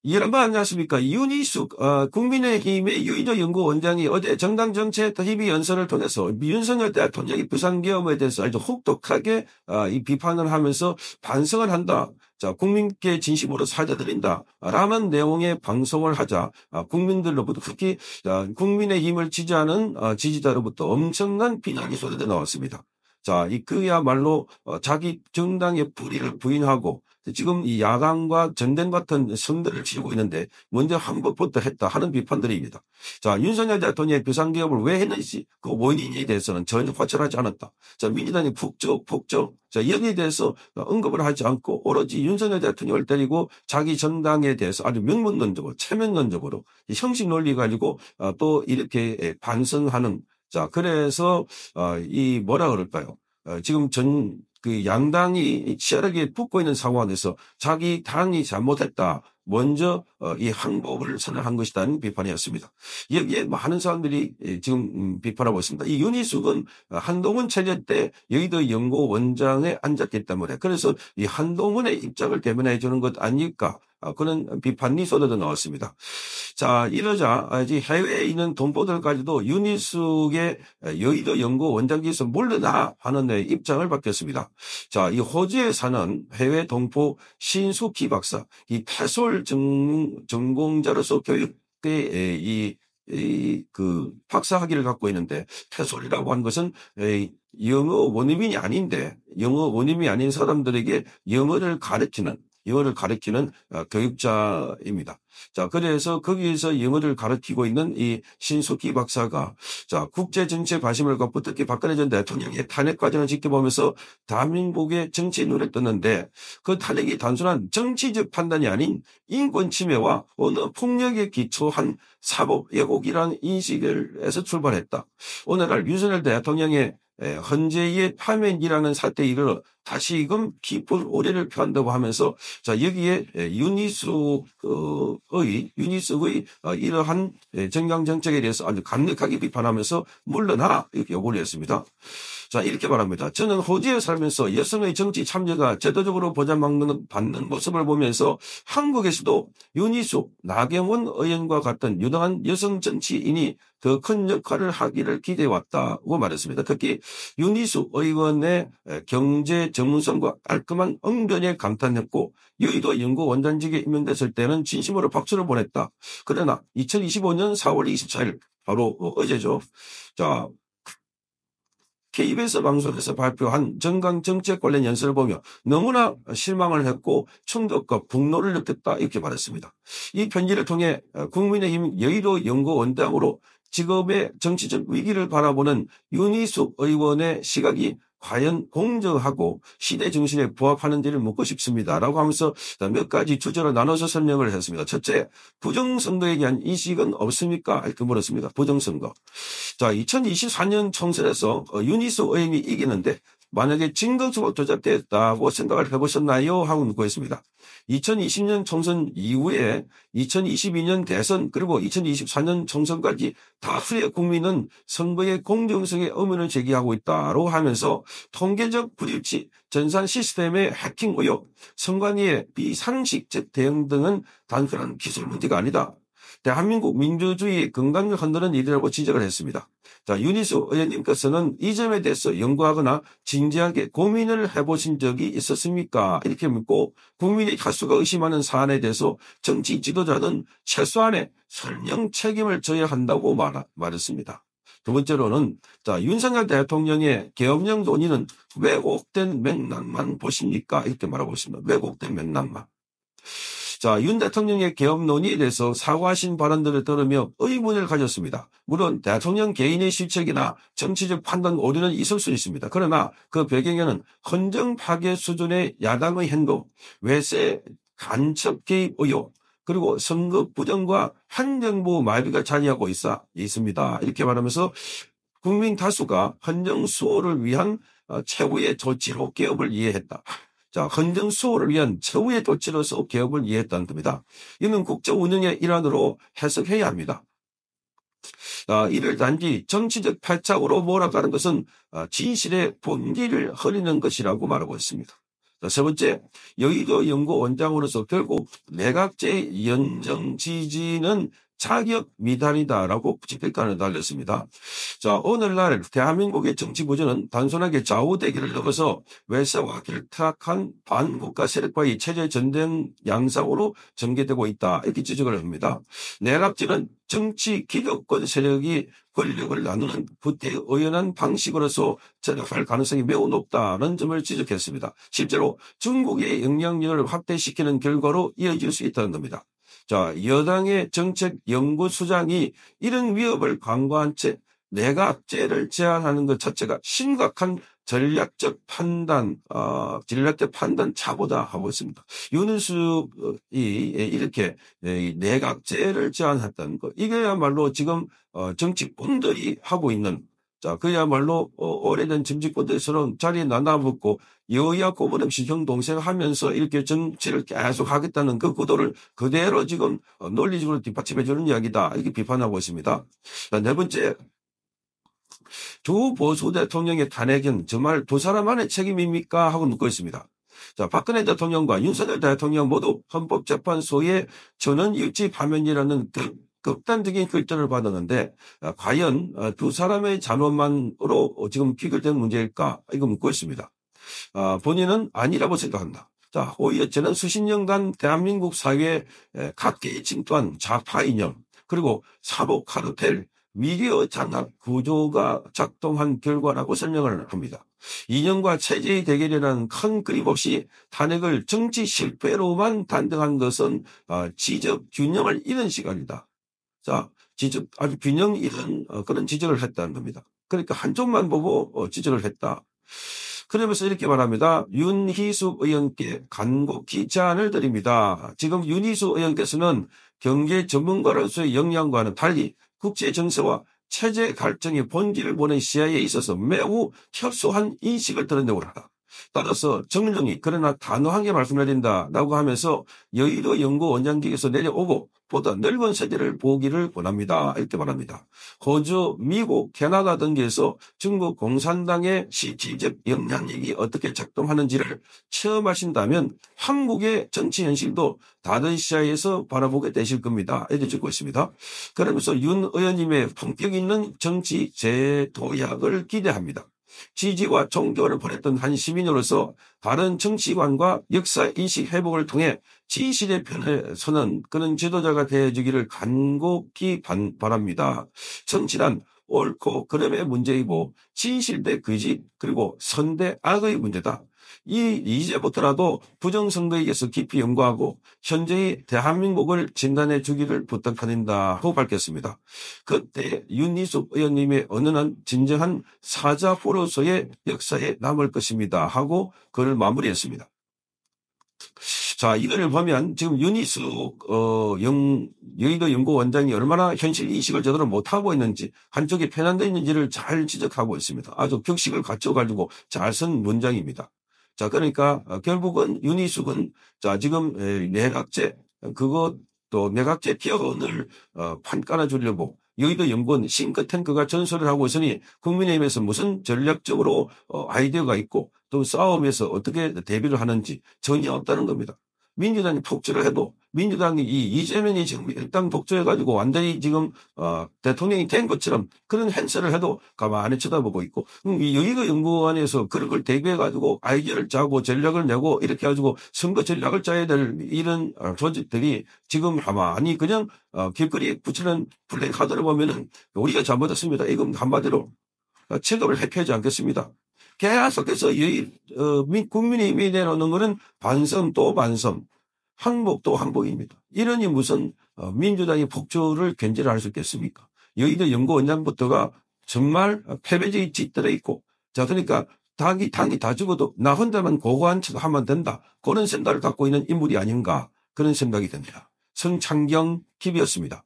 이해란 거 아니었습니까? 윤희숙 국민의힘의 유이도 연구원장이 어제 정당 정책 협의 연설을 통해서 윤석열 대통령의 비상계엄에 대해서 아주 혹독하게 이 비판을 하면서 반성을 한다. 자, 국민께 진심으로 사죄드린다. 라는 내용의 방송을 하자 국민들로부터 특히 국민의힘을 지지하는 지지자로부터 엄청난 비난이 쏟아져 나왔습니다. 자, 그야말로 자기 정당의 불의를 부인하고 지금 이 야당과 전쟁 같은 선들을 치고 있는데 먼저 한번부터 했다 하는 비판들입니다. 자, 윤석열 대통령의 비상계엄을 왜 했는지 그 원인에 대해서는 전혀 확실하지 않았다. 자, 민주당이 북적. 자, 여기에 대해서 언급을 하지 않고 오로지 윤석열 대통령을 때리고 자기 정당에 대해서 아주 명문론적으로 체면론적으로 형식 논리 가지고 또 이렇게 반성하는 자, 그래서 이 뭐라 그럴까요? 지금 그 양당이 치열하게 붙고 있는 상황에서 자기 당이 잘못했다. 먼저 이 항복을 선언한 것이라는 비판이었습니다. 여기에 많은 사람들이 지금 비판하고 있습니다. 이 윤희숙은 한동훈 체제 때 여의도 연구원장에 앉았기 때문에 그래서 이 한동훈의 입장을 대변해 주는 것 아닐까 그런 비판이 쏟아져 나왔습니다. 자, 이러자 해외에 있는 동포들까지도 윤희숙의 여의도 연구원장직에서 물러나 하는 입장을 밝혔습니다. 자, 이 호주에 사는 해외 동포 신숙희 박사, 이 패솔 전공자로서 교육계 그 박사 학위를 갖고 있는데 패솔이라고 하는 것은 영어 원어민이 아닌데 영어 원어민이 아닌 사람들에게 영어를 가르치는 교육자입니다. 자, 그래서 거기에서 영어를 가르치고 있는 이 신숙희 박사가 자, 국제정치에 관심을 갖고 특히 박근혜 전 대통령의 탄핵 과정을 지켜보면서 대한민국의 정치에 눈을 떴는데 그 탄핵이 단순한 정치적 판단이 아닌 인권 침해와 언어 폭력에 기초한 사법 왜곡이라는 인식에서 출발했다. 오늘날 윤석열 대통령의 헌재의 파면이라는 사태에 이르러 다시금 깊은 오해를 표한다고 하면서 자, 여기에 윤희숙의 이러한 정강 정책에 대해서 아주 강력하게 비판하면서 물러나라 이렇게 요구를 했습니다. 자, 이렇게 말합니다. 저는 호주에 살면서 여성의 정치 참여가 제도적으로 보장받는 모습을 보면서 한국에서도 윤희숙, 나경원 의원과 같은 유능한 여성 정치인이 더 큰 역할을 하기를 기대해왔다고 말했습니다. 특히 윤희숙 의원의 경제 전문성과 깔끔한 응변에 감탄했고 여의도 연구원장직에 임명됐을 때는 진심으로 박수를 보냈다. 그러나 2025년 4월 24일 바로 어제죠. 자, KBS 방송에서 발표한 정강 정책 관련 연설을 보며 너무나 실망을 했고 충격과 분노를 느꼈다 이렇게 말했습니다. 이 편지를 통해 국민의힘 여의도 연구원장으로 지금의 정치적 위기를 바라보는 윤희숙 의원의 시각이 과연 공정하고 시대 정신에 부합하는지를 묻고 싶습니다라고 하면서 몇 가지 주제로 나눠서 설명을 했습니다. 첫째, 부정선거에 대한 인식은 없습니까? 이렇게 물었습니다. 부정선거. 자, 2024년 총선에서 윤희숙 의원이 이기는데 만약에 증거수가 조작됐다고 생각을 해보셨나요? 하고 묻고 있습니다. 2020년 총선 이후에 2022년 대선 그리고 2024년 총선까지 다수의 국민은 선거의 공정성에 의문을 제기하고 있다고 하면서 통계적 불일치, 전산 시스템의 해킹 의혹, 선관위의 비상식적 대응 등은 단순한 기술 문제가 아니다. 대한민국 민주주의의 건강을 흔드는 일이라고 지적을 했습니다. 자, 윤희숙 의원님께서는 이 점에 대해서 연구하거나 진지하게 고민을 해보신 적이 있었습니까? 이렇게 묻고 국민의 다수가 의심하는 사안에 대해서 정치 지도자는 최소한의 설명 책임을 져야 한다고 말했습니다. 두 번째로는 자, 윤석열 대통령의 계엄령 논의는 왜곡된 맥락만 보십니까? 이렇게 말하고 있습니다. 왜곡된 맥락만. 자, 윤 대통령의 계엄 논의에 대해서 사과하신 발언들을 들으며 의문을 가졌습니다. 물론 대통령 개인의 실책이나 정치적 판단 오류는 있을 수 있습니다. 그러나 그 배경에는 헌정 파괴 수준의 야당의 행동, 외세 간첩 개입 의혹, 그리고 선거 부정과 행정부 마비가 자리하고 있습니다. 이렇게 말하면서 국민 다수가 헌정 수호를 위한 최후의 조치로 개업을 이해했다. 자, 헌정 수호를 위한 최후의 조치로서 개업을 이해했다는 겁니다. 이는 국정 운영의 일환으로 해석해야 합니다. 이를 단지 정치적 패착으로 몰아가는 것은 진실의 본질을 흐리는 것이라고 말하고 있습니다. 자, 세 번째, 여의도 연구원장으로서 결국 내각제 연정 지지는 자격 미달이다라고 집필관을 달렸습니다. 자, 오늘날 대한민국의 정치 구조는 단순하게 좌우 대결을 넘어서 외세와 결탁한 반국가 세력과의 체제 전쟁 양상으로 전개되고 있다. 이렇게 지적을 합니다. 내각제는 정치 기득권 세력이 권력을 나누는 부대의연한 방식으로서 전락할 가능성이 매우 높다는 점을 지적했습니다. 실제로 중국의 영향력을 확대시키는 결과로 이어질 수 있다는 겁니다. 자, 여당의 정책연구수장이 이런 위협을 간과한 채 내각제를 제안하는 것 자체가 심각한 전략적 판단 착오다 하고 있습니다. 윤은숙이 이렇게 내각제를 제안했다는 것, 이게야말로 지금 정치꾼들이 하고 있는, 자, 그야말로 오래된 정치꾼들처럼 자리에 나눠붙고 여야 구분 없이 형동생하면서 이렇게 정치를 계속 하겠다는 그 구도를 그대로 지금 논리적으로 뒷받침해주는 이야기다, 이렇게 비판하고 있습니다. 자, 네 번째, 조 보수 대통령의 탄핵은 정말 두 사람만의 책임입니까? 하고 묻고 있습니다. 자, 박근혜 대통령과 윤석열 대통령 모두 헌법재판소의 전원일치 파면이라는 극단적인 결정을 받았는데 과연 두 사람의 잔원만으로 지금 귀결된 문제일까? 이거 묻고 있습니다. 본인은 아니라고 생각한다. 자, 오히려 저는 수십 년간 대한민국 사회에 각계에 침투한 좌파 이념, 그리고 사법 카르텔, 미디어 장악 구조가 작동한 결과라고 설명을 합니다. 이념과 체제의 대결이라는 큰 그림 없이 탄핵을 정치 실패로만 단정한 것은 지적 균형을 잃은 시간이다. 자, 아주 균형 잃은 그런 지적을 했다는 겁니다. 그러니까 한쪽만 보고 지적을 했다. 그러면서 이렇게 말합니다. 윤희숙 의원께 간곡히 제안을 드립니다. 지금 윤희숙 의원께서는 경제 전문가로서의 역량과는 달리 국제 정세와 체제 갈등의 본질을 보는 시야에 있어서 매우 협소한 인식을 드러내고 있다. 따라서 정령이 그러나 단호하게 말씀드린다라고 하면서 여의도 연구원장직에서 내려오고 보다 넓은 세계를 보기를 원합니다. 이렇게 말합니다. 호주, 미국, 캐나다 등지에서 중국 공산당의 실질적 영향력이 어떻게 작동하는지를 체험하신다면 한국의 정치 현실도 다른 시야에서 바라보게 되실 겁니다. 이렇게 적고 있습니다. 그러면서 윤 의원님의 품격 있는 정치 재도약을 기대합니다. 지지와 존경을 보냈던 한 시민으로서 다른 정치관과 역사인식 회복을 통해 진실의 편에 서는 그런 지도자가 되어주기를 간곡히 바랍니다. 정치란 옳고 그름의 문제이고 진실 대 거짓 그리고 선 대 악의 문제다. 이제부터라도 부정선거에게서 깊이 연구하고 현재의 대한민국을 진단해 주기를 부탁드린다고 밝혔습니다. 그때 윤희숙 의원님의 언어는 진정한 사자포로서의 역사에 남을 것입니다 하고 그를 마무리했습니다. 자, 이거를 보면 지금 윤희숙 여의도 연구원장이 얼마나 현실 인식을 제대로 못하고 있는지, 한쪽이 편향되어 있는지를 잘 지적하고 있습니다. 아주 격식을 갖춰가지고 잘 쓴 문장입니다. 자, 그러니까 결국은 윤희숙은 자, 지금 내각제 그것도 내각제 기업원을 판 깔아주려고 여의도 연구원 싱크탱크가 전설을 하고 있으니 국민의힘에서 무슨 전략적으로 아이디어가 있고 또 싸움에서 어떻게 대비를 하는지 전혀 없다는 겁니다. 민주당이 폭주를 해도 민주당이 이재명이 지금 일당 독주해가지고 완전히 지금 대통령이 된 것처럼 그런 행세를 해도 가만히 쳐다보고 있고, 이 여의도 연구원에서 그런 걸 대비해가지고 아이디어를 짜고 전략을 내고 이렇게 해가지고 선거 전략을 짜야 될 이런 조직들이 지금 가만히 그냥 길거리에 붙이는 플래카드를 보면은 우리가 잘못했습니다. 이건 한마디로 책임을 회피하지 않겠습니다. 계속해서 국민의힘이 내놓는 것은 반성 또 반성, 항복 또 항복입니다. 이러니 무슨 민주당이 폭주를 견제를 할 수 있겠습니까? 여의도 연구원장부터가 정말 패배적인 짓들에 있고, 자, 그러니까 당이 다 죽어도 나 혼자만 고고한 척 하면 된다, 그런 생각을 갖고 있는 인물이 아닌가, 그런 생각이 듭니다. 성창경 TV였습니다.